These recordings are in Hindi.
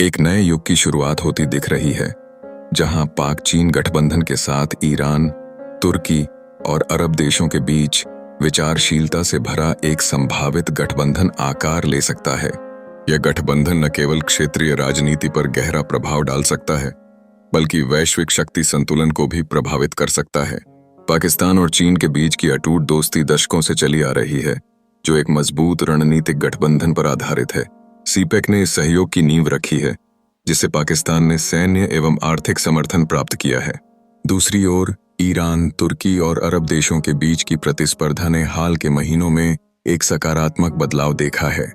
एक नए युग की शुरुआत होती दिख रही है, जहां पाक चीन गठबंधन के साथ ईरान, तुर्की और अरब देशों के बीच विचारशीलता से भरा एक संभावित गठबंधन आकार ले सकता है। यह गठबंधन न केवल क्षेत्रीय राजनीति पर गहरा प्रभाव डाल सकता है, बल्कि वैश्विक शक्ति संतुलन को भी प्रभावित कर सकता है। पाकिस्तान और चीन के बीच की अटूट दोस्ती दशकों से चली आ रही है, जो एक मजबूत रणनीतिक गठबंधन पर आधारित है। सीपेक ने इस सहयोग की नींव रखी है, जिसे पाकिस्तान ने सैन्य एवं आर्थिक समर्थन प्राप्त किया है। दूसरी ओर ईरान, तुर्की और अरब देशों के बीच की प्रतिस्पर्धा ने हाल के महीनों में एक सकारात्मक बदलाव देखा है।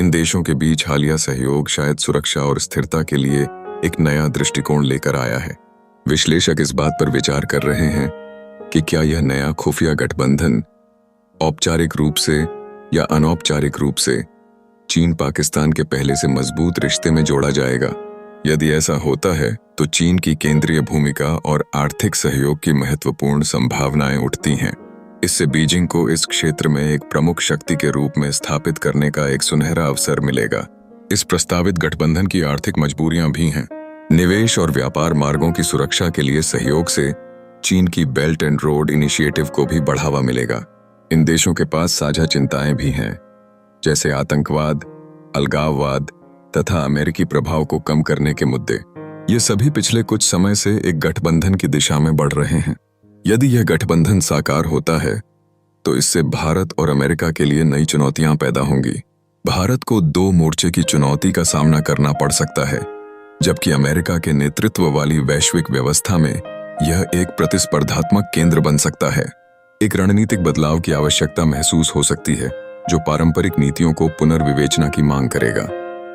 इन देशों के बीच हालिया सहयोग शायद सुरक्षा और स्थिरता के लिए एक नया दृष्टिकोण लेकर आया है। विश्लेषक इस बात पर विचार कर रहे हैं कि क्या यह नया खुफिया गठबंधन औपचारिक रूप से या अनौपचारिक रूप से चीन पाकिस्तान के पहले से मजबूत रिश्ते में जोड़ा जाएगा। यदि ऐसा होता है तो चीन की केंद्रीय भूमिका और आर्थिक सहयोग की महत्वपूर्ण संभावनाएं उठती हैं। इससे बीजिंग को इस क्षेत्र में एक प्रमुख शक्ति के रूप में स्थापित करने का एक सुनहरा अवसर मिलेगा। इस प्रस्तावित गठबंधन की आर्थिक मजबूरियां भी हैं। निवेश और व्यापार मार्गों की सुरक्षा के लिए सहयोग से चीन की बेल्ट एंड रोड इनिशिएटिव को भी बढ़ावा मिलेगा। इन देशों के पास साझा चिंताएं भी हैं, जैसे आतंकवाद, अलगाववाद तथा अमेरिकी प्रभाव को कम करने के मुद्दे। ये सभी पिछले कुछ समय से एक गठबंधन की दिशा में बढ़ रहे हैं। यदि यह गठबंधन साकार होता है तो इससे भारत और अमेरिका के लिए नई चुनौतियां पैदा होंगी। भारत को दो मोर्चे की चुनौती का सामना करना पड़ सकता है, जबकि अमेरिका के नेतृत्व वाली वैश्विक व्यवस्था में यह एक प्रतिस्पर्धात्मक केंद्र बन सकता है। एक रणनीतिक बदलाव की आवश्यकता महसूस हो सकती है, जो पारंपरिक नीतियों को पुनर्विवेचना की मांग करेगा।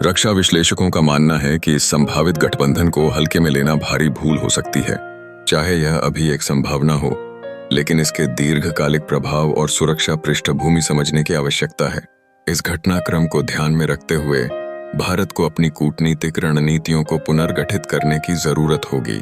रक्षा विश्लेषकों का मानना है कि इस संभावित गठबंधन को हल्के में लेना भारी भूल हो सकती है। चाहे यह अभी एक संभावना हो, लेकिन इसके दीर्घकालिक प्रभाव और सुरक्षा पृष्ठभूमि समझने की आवश्यकता है। इस घटनाक्रम को ध्यान में रखते हुए भारत को अपनी कूटनीतिक रणनीतियों को पुनर्गठित करने की जरूरत होगी।